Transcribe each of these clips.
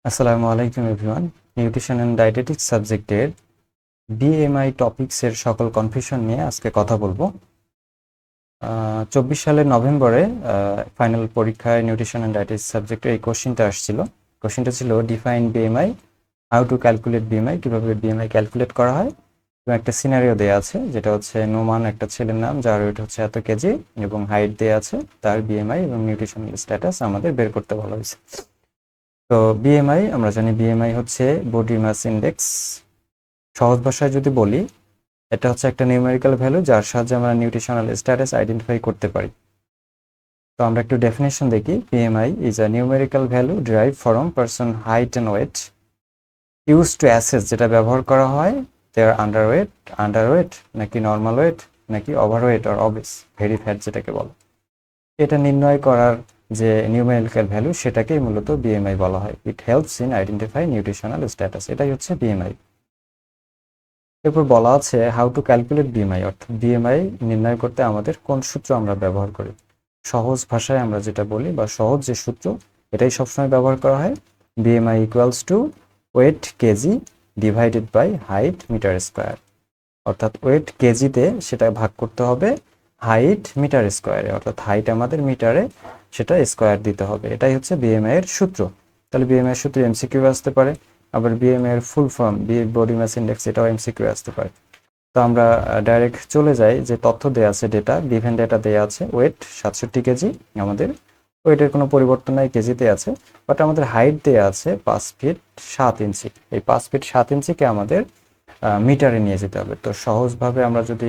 আসসালামু আলাইকুম everyone. Nutrition and dietetics সাবজেক্টের বিএমআই টপিক্সের সকল কনফিউশন নিয়ে আজকে কথা বলবো। 24 সালের নভেম্বরে ফাইনাল পরীক্ষায় নিউট্রিশন অ্যান্ড ডায়েটিক্স সাবজেক্টের এই কোশ্চিনটা আসছিল। কোশ্চিনটা ছিল define BMI, how to calculate BMI, কীভাবে বিএমআই ক্যালকুলেট করা হয় এবং একটা সিনারিও দেওয়া আছে যেটা হচ্ছে নোমান একটা ছেলের নাম যার ওয়েট হচ্ছে এত কেজি এবং হাইট দেওয়া আছে, তার বিএমআই এবং নিউট্রিশনাল স্ট্যাটাস আমাদের বের করতে বলা হয়েছে। তো বিএমআই আমরা জানি বিএমআই হচ্ছে বডি মাস ইন্ডেক্স। সহজ ভাষায় যদি বলি, এটা হচ্ছে একটা নিউমেরিক্যাল ভ্যালু যার সাহায্যে আমরা নিউট্রিশনাল স্ট্যাটাস আইডেন্টিফাই করতে পারি। তো আমরা একটু ডেফিনেশন দেখি। BMI is a numerical value derive from person height and weight use to assess, যেটা ব্যবহার করা হয় দেয়ার আন্ডারওয়েট নাকি নর্মাল ওয়েট নাকি ওভারওয়েট আর অবেস ভেরি ফ্যাট যেটাকে বলে। এটা নির্ণয় করার যে নিউমেরিক্যাল ভ্যালু সেটাকেই মূলত বিএমআই বলা হয়। It helps in identify nutritional status, এটাই হচ্ছে বিএমআই। এরপর বলা আছে হাউ টু ক্যালকুলেট বিএমআই, অর্থাৎ বিএমআই নির্ণয় করতে আমাদের কোন সূত্র আমরা ব্যবহার করি। সহজ ভাষায় আমরা যেটা বলি বা সহজ যে সূত্র এটাই সবসময় ব্যবহার করা হয়। BMI equals to weight kg divided by height meter square, অর্থাৎ ওয়েট কেজিতে সেটা ভাগ করতে হবে হাইট মিটার স্কোয়ারে, অর্থাৎ হাইট আমাদের মিটারে, সেটা স্কোয়ার দিতে হবে। এটাই হচ্ছে বিএমআই এর সূত্র। তাহলে বিএমআই এর সূত্র এমসিকিউ আসতে পারে, আবার বিএমআই এর full form body mass index এটাও এমসিকিউ আসতে পারে। তো আমরা ডাইরেক্ট চলে যাই, যে তথ্য দেওয়া আছে, ডেটা গিভেন ডেটা দেওয়া আছে। ওয়েট 67 কেজি, আমাদের ওয়েটের কোনো পরিবর্তন নাই, কেজিতে আছে। বাট আমাদের হাইট দেওয়া আছে 5 ফিট 7 ইঞ্চি। এই 5 ফিট 7 ইঞ্চিকে আমাদের মিটারে নিয়ে যেতে হবে। তো সহজভাবে আমরা যদি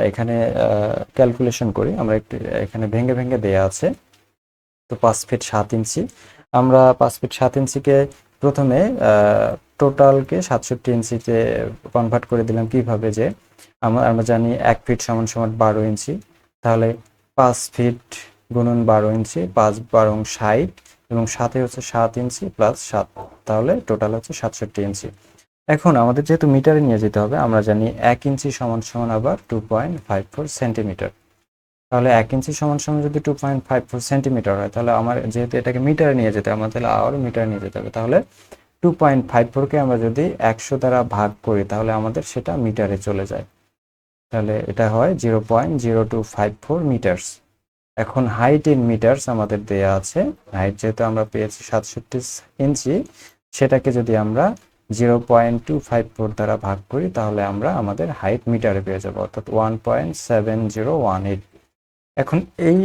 এখানে ক্যালকুলেশন করি, আমরা একটু এখানে ভেঙে ভেঙে দেয়া আছে। তো 5 ফিট 7 ইঞ্চি, আমরা 5 ফিট 7 ইঞ্চিকে প্রথমে টোটালকে 67 ইঞ্চিতে কনভার্ট করে দিলাম। কিভাবে, যে আমরা জানি 1 ফিট সমান সমান 12 ইঞ্চি, তাহলে 5 ফিট গুণন 12 ইঞ্চি, 5 12 60 এবং সাথে হচ্ছে 7 ইঞ্চি প্লাস 7, তাহলে টোটাল হচ্ছে 67 ইঞ্চি। এখন আমাদের যেহেতু মিটারে নিয়ে যেতে হবে, আমরা জানি 1 ইঞ্চি সমান সমান আবার 2.54 সেন্টিমিটার। তাহলে 1 ইঞ্চি সমান সমান যদি 2.54 সেন্টিমিটার হয়, তাহলে আমার যেহেতু এটাকে মিটারে নিয়ে যেতে হবে, আমার তাহলে আবার মিটারে নিয়ে যেতে হবে। তাহলে 2.54কে আমরা যদি 100 দ্বারা ভাগ করি, তাহলে আমাদের সেটা মিটারে চলে যায়। তাহলে এটা হয় 0.0254 মিটার্স। এখন হাইট ইন মিটার্স আমাদের দেয়া আছে। হাইট যেহেতু আমরা পেয়েছি 67 ইঞ্চি, সেটাকে যদি আমরা 0.254 দ্বারা ভাগ করি, তাহলে আমরা আমাদের হাইট মিটারে পেয়ে যাব, অর্থাৎ 1.7018। এখন এই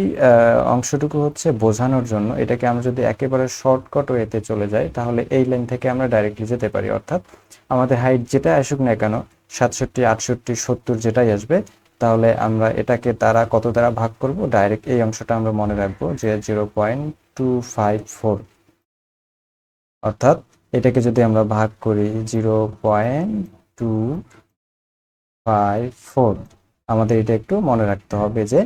অংশটুকু হচ্ছে বোঝানোর জন্য, এটাকে আমরা যদি একেবারে শর্টকাট ওয়েতে চলে যাই, তাহলে এই লাইন থেকে আমরা ডাইরেক্টলি যেতে পারি। অর্থাৎ আমাদের হাইট যেটা আসুক না কেন, 67 68 70 যেটাই আসবে, তাহলে আমরা এটাকে দ্বারা কত দ্বারা ভাগ করব, ডাইরেক্ট এই অংশটা আমরা মনে রাখবো যে 0.254, অর্থাৎ এটাকে যদি আমরা ভাগ করি 0.254, আমাদের এটা একটু মনে রাখতে হবে যে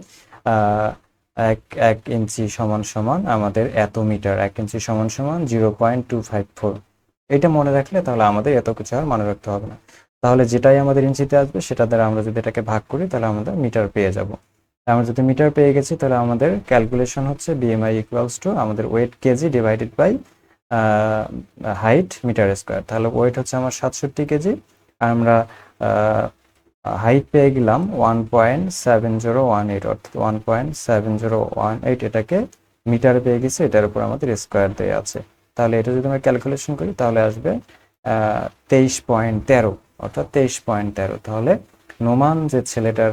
এক ইঞ্চি সমান সমান আমাদের এত মিটার, 1 ইঞ্চি সমান সমান 0.254। এটা মনে রাখলে তাহলে আমাদের এত কিছু আর মনে রাখতে হবে না। তাহলে যেটাই আমাদের ইঞ্চিতে আসবে সেটা দ্বারা আমরা যদি এটাকে ভাগ করি, তাহলে আমরা মিটার পেয়ে যাব। আমরা যদি মিটার পেয়ে গেছি, তাহলে আমাদের ক্যালকুলেশন হচ্ছে বিএমআই ইকুয়ালস টু আমাদের weight kg divided by height meter square. তাহলে ওয়েট হচ্ছে আমার 67 কেজি, আর আমরা হাইট পেয়ে গেলাম 1.7018, অর্থাৎ 1.7018, এটাকে মিটারে পেয়ে গেছি, এটার উপর আমাদের স্কোয়ার দেওয়া আছে। তাহলে এটা যদি আমরা ক্যালকুলেশন করি, তাহলে আসবে 23.13, অর্থাৎ 23.13। তাহলে নোমান যে ছেলেটার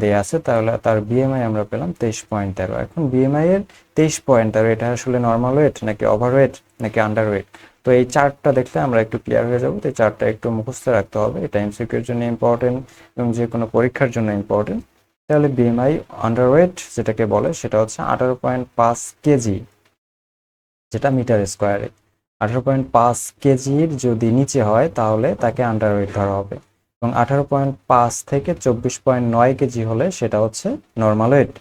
দেয়া আছে, তাহলে তার বিএমআই আমরা পেলাম 23.13। এখন বিএমআই এর 23.13, এটা আসলে নর্মাল ওয়েট নাকি ওভারওয়েট নাকি আন্ডার ওয়েট? তো এই চার্টটা দেখলে আমরা একটু ক্লিয়ার হয়ে যাবো। তো এই চার্টটা একটু মুখস্থ রাখতে হবে, এটা এমসিকিউ এর জন্য ইম্পর্টেন্ট এবং যে কোনো পরীক্ষার জন্য ইম্পর্টেন্ট। তাহলে বিএমআই আন্ডারওয়েট যেটাকে বলে, সেটা হচ্ছে 18.5 কেজি, যেটা মিটার স্কোয়ারে। 18.5 কেজির যদি নিচে হয়, তাহলে তাকে আন্ডারওয়েট ধরা হবে, এবং 18.5 থেকে 24.9 কেজি হলে সেটা হচ্ছে নর্মাল ওয়েট,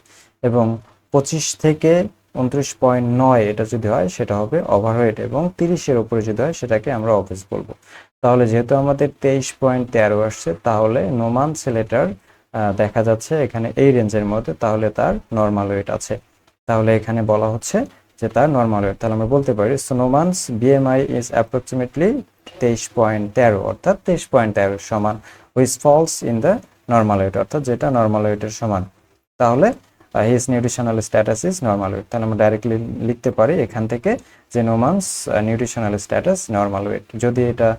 এবং 25 থেকে 29.9 এটা যদি হয় সেটা হবে ওভারওয়েট, এবং 30-এর উপরে যদি হয় সেটাকে আমরা অবেস বলবো। তাহলে যেহেতু আমাদের 23.13 আসছে, তাহলে নোমান ছেলেটার দেখা যাচ্ছে এখানে এই রেঞ্জের মধ্যে, তাহলে তার নর্মাল ওয়েট আছে। তাহলে এখানে বলা হচ্ছে যে যে তার নর্মাল ওয়েট, তাহলে আমরা বলতে পারি সোনোমানস বিএমআই ইজ অ্যাপ্রক্সিমেটলি 23.13, অর্থাৎ 23.13 সমান, which falls in the normal weight, অর্থাৎ যেটা নর্মাল ওয়েটের সমান। তাহলে his nutritional status is normal weight. তাহলে আমরা ডাইরেক্টলি লিখতে পারি এখান থেকে যে নোমানস নিউট্রিশনাল স্ট্যাটাস নর্মাল ওয়েট। যদি এটা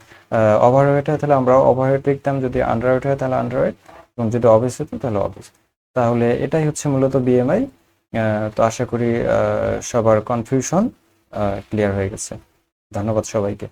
ওভারওয়েট হয় তাহলে আমরা ওভারওয়েট লিখতাম, যদি আন্ডারওয়েট হয় তাহলে আন্ডারওয়েট, এবং যদি অবেস হতো তাহলে অবেস। তাহলে এটাই হচ্ছে মূলত বিএমআই। তো আশা করি সবার কনফিউশন ক্লিয়ার হয়ে গেছে। ধন্যবাদ সবাইকে।